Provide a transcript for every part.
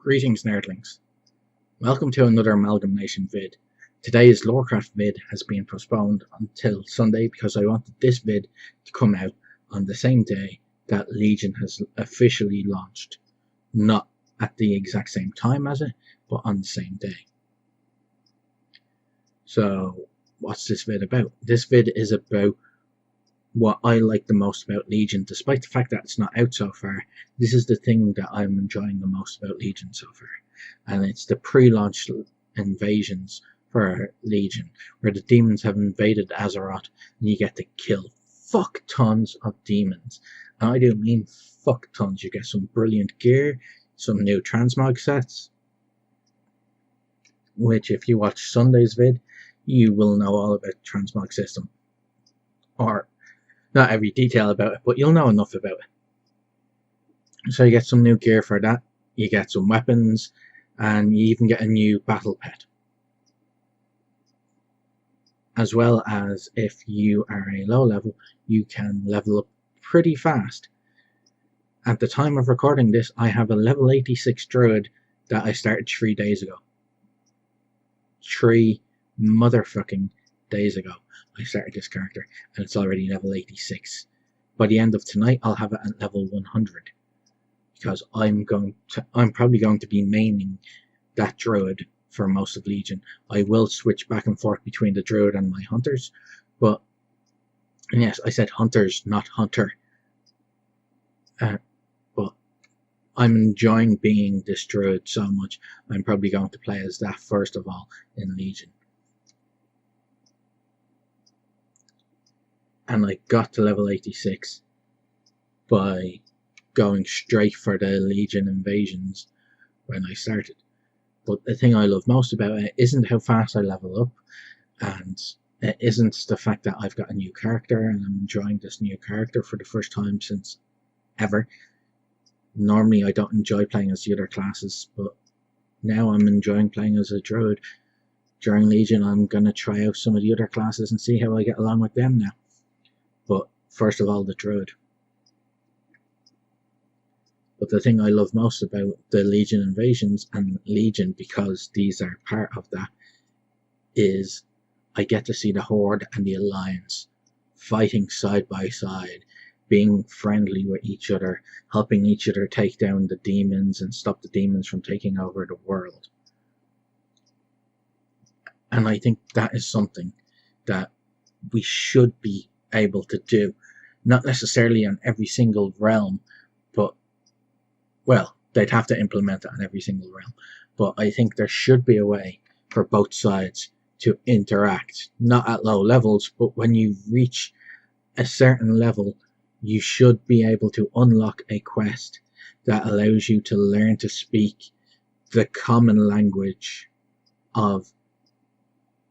Greetings nerdlings, welcome to another Amalgamation vid. Today's Lorecraft vid has been postponed until Sunday because I wanted this vid to come out on the same day that Legion has officially launched. Not at the exact same time as it, but on the same day. So what's this vid about? This vid is about what I like the most about Legion. Despite the fact that it's not out so far, this is the thing that I'm enjoying the most about Legion so far. And it's the pre-launch invasions for Legion, where the demons have invaded Azeroth and you get to kill fuck tons of demons. And I do mean fuck tons. You get some brilliant gear, some new transmog sets, which if you watch Sunday's vid, you will know all about the transmog system. Or not every detail about it, but you'll know enough about it. So you get some new gear for that, you get some weapons, and you even get a new battle pet. As well as, if you are a low level, you can level up pretty fast. At the time of recording this, I have a level 86 druid that I started 3 days ago. 3 motherfucking days ago I started this character, and it's already level 86. By the end of tonight, I'll have it at level 100, because I'm probably going to be maining that druid for most of Legion. I will switch back and forth between the druid and my hunters, but, and yes, I said hunters, not hunter. But I'm enjoying being this druid so much, I'm probably going to play as that first of all in Legion. And I got to level 86 by going straight for the Legion invasions when I started. But the thing I love most about it isn't how fast I level up, and it isn't the fact that I've got a new character and I'm enjoying this new character for the first time since ever. Normally I don't enjoy playing as the other classes, but now I'm enjoying playing as a druid. During Legion I'm going to try out some of the other classes and see how I get along with them now. But first of all, the druid. But the thing I love most about the Legion invasions and Legion, because these are part of that, is I get to see the Horde and the Alliance fighting side by side, being friendly with each other, helping each other take down the demons and stop the demons from taking over the world. And I think that is something that we should be able to do, not necessarily on every single realm, but, well, they'd have to implement it on every single realm, but I think there should be a way for both sides to interact, not at low levels, but when you reach a certain level, you should be able to unlock a quest that allows you to learn to speak the common language of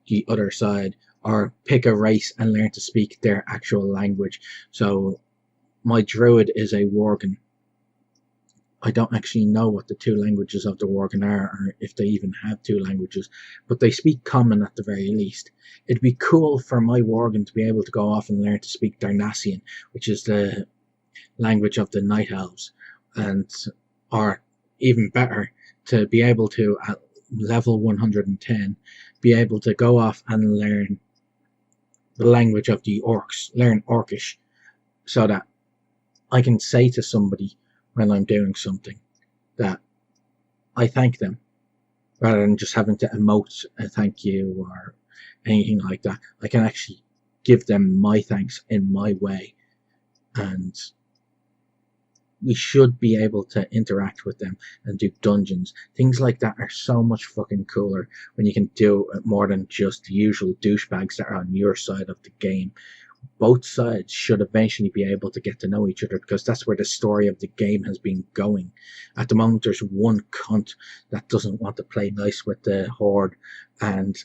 the other side, or pick a race and learn to speak their actual language. So my druid is a Worgen. I don't actually know what the 2 languages of the Worgen are, or if they even have 2 languages, but they speak common at the very least. It'd be cool for my Worgen to be able to go off and learn to speak Darnassian, which is the language of the Night Elves, and, or even better, to be able to, at level 110, be able to go off and learn the language of the orcs, learn Orcish, so that I can say to somebody when I'm doing something that I thank them, rather than just having to emote a thank you or anything like that. I can actually give them my thanks in my way, and we should be able to interact with them and do dungeons. Things like that are so much fucking cooler when you can do it more than just the usual douchebags that are on your side of the game. Both sides should eventually be able to get to know each other, because that's where the story of the game has been going. At the moment there's one cunt that doesn't want to play nice with the Horde, and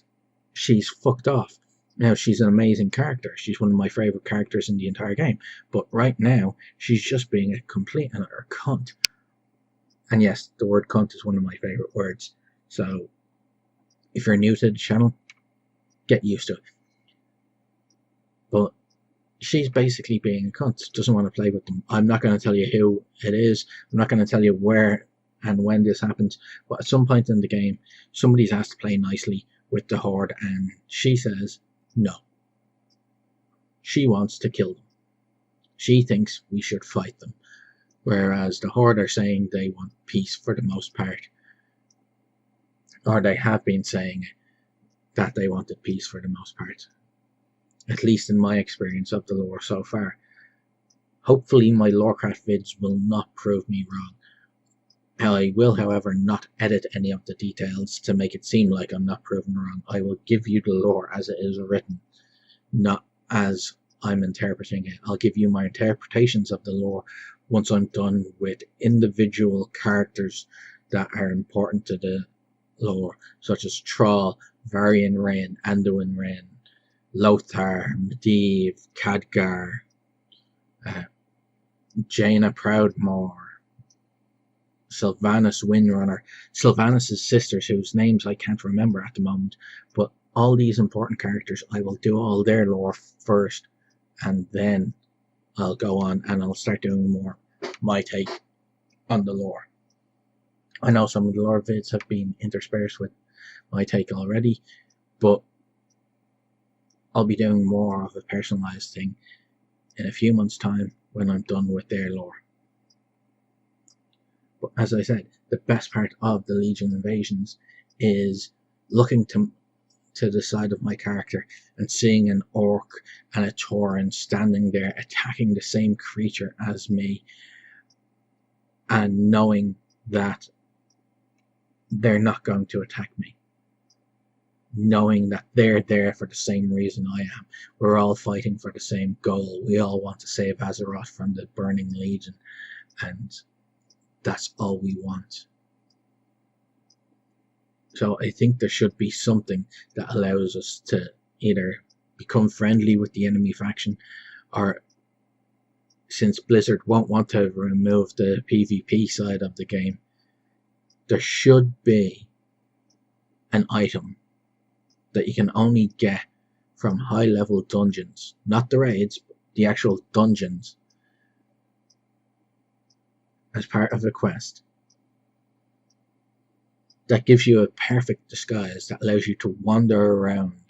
she's fucked off. Now, she's an amazing character. She's one of my favourite characters in the entire game. But right now, she's just being a complete and utter cunt. And yes, the word cunt is one of my favourite words. So, if you're new to the channel, get used to it. But she's basically being a cunt. Doesn't want to play with them. I'm not going to tell you who it is. I'm not going to tell you where and when this happens. But at some point in the game, somebody's asked to play nicely with the Horde, and she says no. She wants to kill them. She thinks we should fight them, whereas the Horde are saying they want peace for the most part, or they have been saying that they wanted peace for the most part, at least in my experience of the lore so far. Hopefully my Lorecraft vids will not prove me wrong. I will, however, not edit any of the details to make it seem like I'm not proven wrong. I will give you the lore as it is written, not as I'm interpreting it. I'll give you my interpretations of the lore once I'm done with individual characters that are important to the lore, such as Thrall, Varian Wrynn, Anduin Wrynn, Lothar, Medivh, Khadgar, Jaina Proudmoore, Sylvanas Windrunner, Sylvanas' sisters, whose names I can't remember at the moment, but all these important characters, I will do all their lore first, and then I'll go on and I'll start doing more my take on the lore. I know some of the lore vids have been interspersed with my take already, but I'll be doing more of a personalized thing in a few months' time when I'm done with their lore. But as I said, the best part of the Legion invasions is looking to the side of my character and seeing an orc and a tauren standing there attacking the same creature as me, and knowing that they're not going to attack me, knowing that they're there for the same reason I am. We're all fighting for the same goal. We all want to save Azeroth from the Burning Legion, and that's all we want. So I think there should be something that allows us to either become friendly with the enemy faction, or, since Blizzard won't want to remove the PvP side of the game, there should be an item that you can only get from high level dungeons, not the raids, but the actual dungeons, as part of a quest, that gives you a perfect disguise that allows you to wander around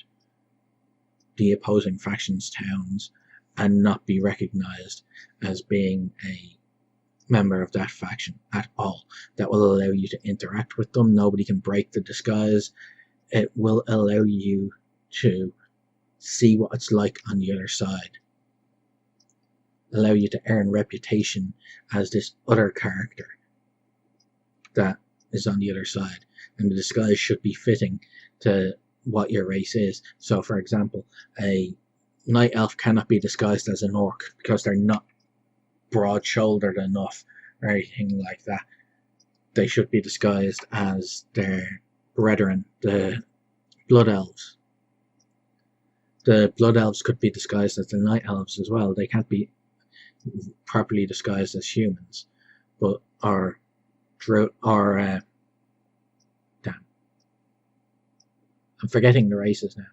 the opposing faction's towns and not be recognized as being a member of that faction at all. That will allow you to interact with them. Nobody can break the disguise. It will allow you to see what it's like on the other side, allow you to earn reputation as this other character that is on the other side, and the disguise should be fitting to what your race is. So for example, a night elf cannot be disguised as an orc because they're not broad-shouldered enough or anything like that. They should be disguised as their brethren, the blood elves. The blood elves could be disguised as the night elves as well. They can't be properly disguised as humans, but damn, I'm forgetting the races now.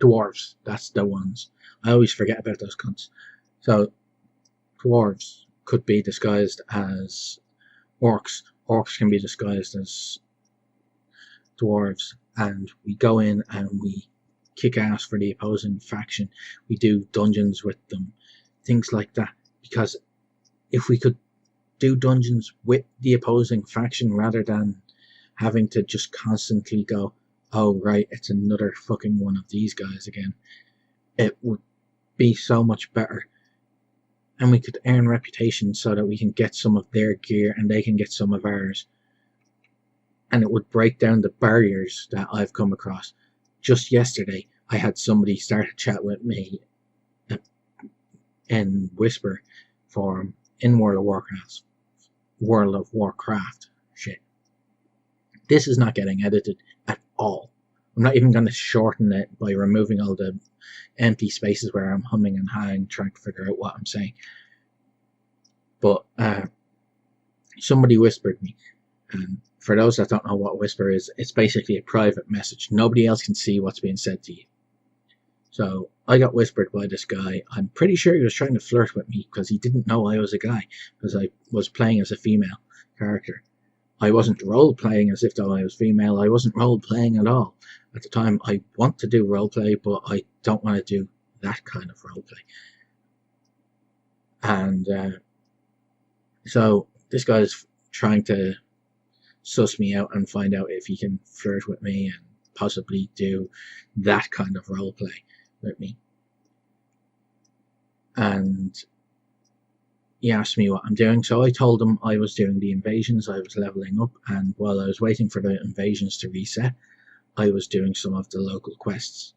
Dwarves, that's the ones. I always forget about those cunts. So dwarves could be disguised as orcs. Orcs can be disguised as dwarves, and we go in and we kick ass for the opposing faction. We do dungeons with them, things like that, because if we could do dungeons with the opposing faction rather than having to just constantly go, oh right, it's another fucking one of these guys again, it would be so much better. And we could earn reputation so that we can get some of their gear and they can get some of ours. And it would break down the barriers that I've come across. Just yesterday, I had somebody start a chat with me in Whisper forum in World of Warcraft shit. This is not getting edited at all. I'm not even going to shorten it by removing all the empty spaces where I'm humming and hawing trying to figure out what I'm saying. But somebody whispered me, and for those that don't know what Whisper is, it's basically a private message. Nobody else can see what's being said to you. So I got whispered by this guy. I'm pretty sure he was trying to flirt with me because he didn't know I was a guy, because I was playing as a female character. I wasn't role playing as if though I was female. I wasn't role playing at all at the time. I want to do role play, but I don't want to do that kind of role play. And so this guy's trying to suss me out and find out if he can flirt with me and possibly do that kind of role play with me. And he asked me what I'm doing, so I told him I was doing the invasions. I was leveling up, and while I was waiting for the invasions to reset, I was doing some of the local quests.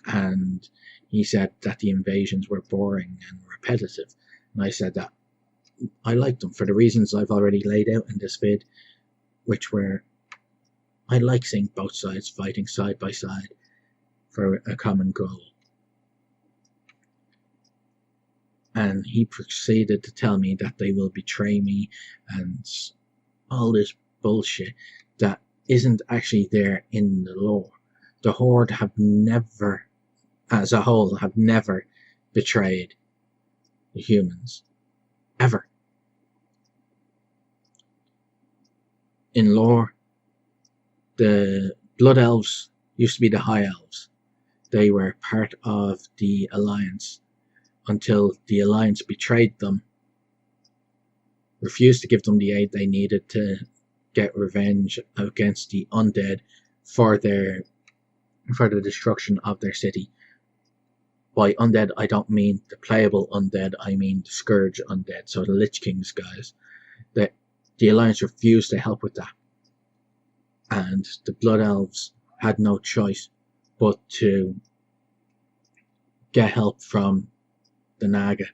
And he said that the invasions were boring and repetitive, and I said that I liked them for the reasons I've already laid out in this vid, which were I like seeing both sides fighting side by side for a common goal. And he proceeded to tell me that they will betray me and all this bullshit that isn't actually there in the lore. The Horde have never, as a whole, have never betrayed the humans. Ever. In lore, the Blood Elves used to be the High Elves. They were part of the Alliance until the Alliance betrayed them, refused to give them the aid they needed to get revenge against the undead for the destruction of their city. By undead, I don't mean the playable undead, I mean the Scourge undead, so the Lich King's guys. The Alliance refused to help with that. And the Blood Elves had no choice but to get help from the Naga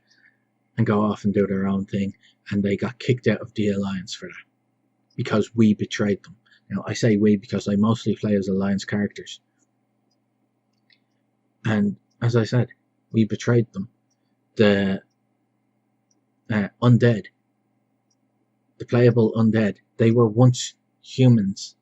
and go off and do their own thing, and they got kicked out of the Alliance for that because we betrayed them. Now I say we because I mostly play as Alliance characters, and as I said, we betrayed them. The undead, the playable undead, they were once humans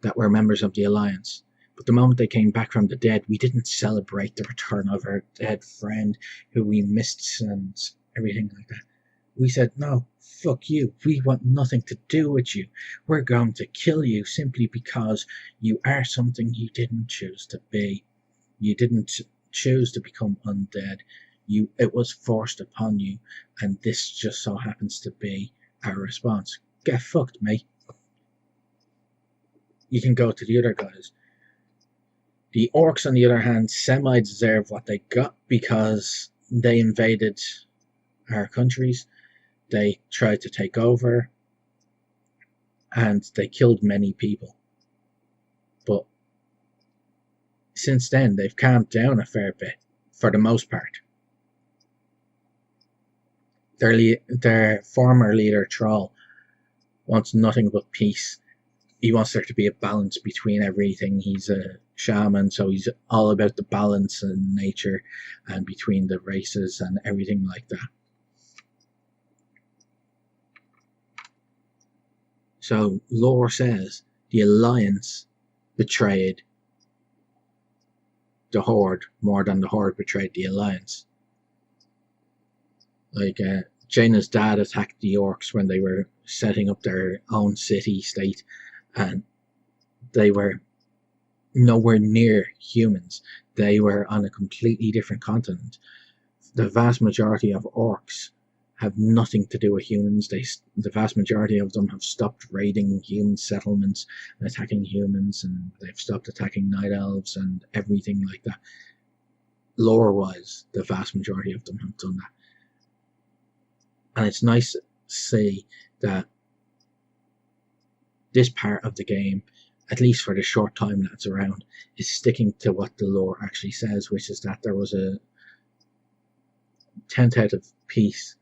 that were members of the Alliance. But the moment they came back from the dead, we didn't celebrate the return of our dead friend who we missed and everything like that. We said, no, fuck you. We want nothing to do with you. We're going to kill you simply because you are something you didn't choose to be. You didn't choose to become undead. It was forced upon you, and this just so happens to be our response. Get fucked, mate. You can go to the other guys. The Orcs, on the other hand, semi-deserve what they got because they invaded our countries, they tried to take over, and they killed many people. But since then, they've calmed down a fair bit, for the most part. Their former leader, Troll, wants nothing but peace. He wants there to be a balance between everything. He's a shaman, so he's all about the balance in nature and between the races and everything like that. So lore says the Alliance betrayed the Horde more than the Horde betrayed the Alliance. Like Jaina's dad attacked the Orcs when they were setting up their own city-state, and they were nowhere near humans. They were on a completely different continent. The vast majority of Orcs have nothing to do with humans. The vast majority of them have stopped raiding human settlements and attacking humans, and they've stopped attacking night elves and everything like that. Lore-wise, the vast majority of them have done that. And it's nice to see that this part of the game, at least for the short time that it's around, is sticking to what the lore actually says, which is that there was a tentative peace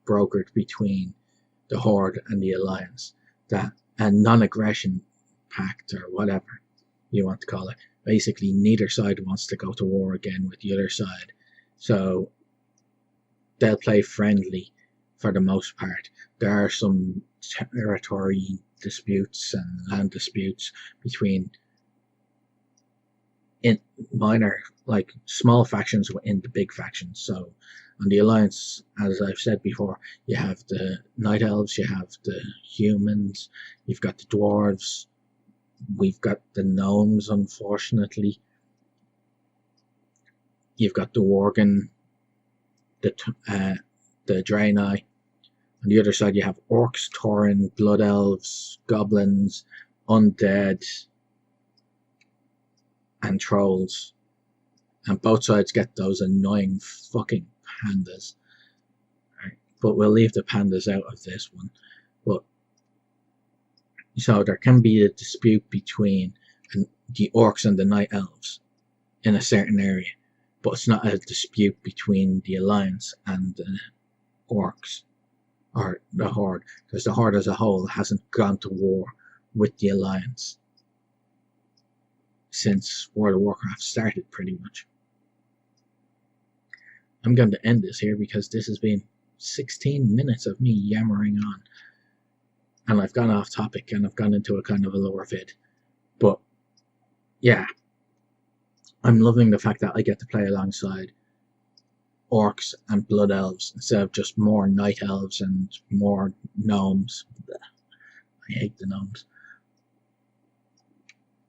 brokered between the Horde and the Alliance, that a non-aggression pact, or whatever you want to call it. Basically, neither side wants to go to war again with the other side, so they'll play friendly for the most part. There are some territory disputes and land disputes between in minor, like small factions within the big factions. So on the Alliance, as I've said before, you have the Night Elves, you have the humans, you've got the dwarves, we've got the gnomes, unfortunately. You've got the Worgen, the Draenei. On the other side, you have orcs, tauren, blood elves, goblins, undead, and trolls. And both sides get those annoying fucking pandas. Right. But we'll leave the pandas out of this one. But so there can be a dispute between the orcs and the night elves in a certain area, but it's not a dispute between the Alliance and the orcs or the Horde, because the Horde as a whole hasn't gone to war with the Alliance since World of Warcraft started, pretty much. I'm going to end this here because this has been 16 minutes of me yammering on, and I've gone off topic and I've gone into a kind of a lower vid. But yeah, I'm loving the fact that I get to play alongside orcs and blood elves instead of just more night elves and more gnomes. I hate the gnomes.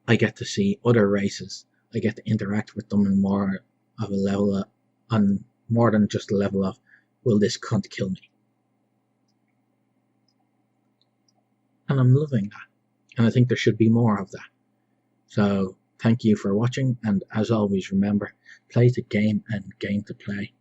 I get to see other races. I get to interact with them in more of a level on more than just a level of, will this cunt kill me? And I'm loving that. And I think there should be more of that. So thank you for watching, and as always, remember, play to game and game to play.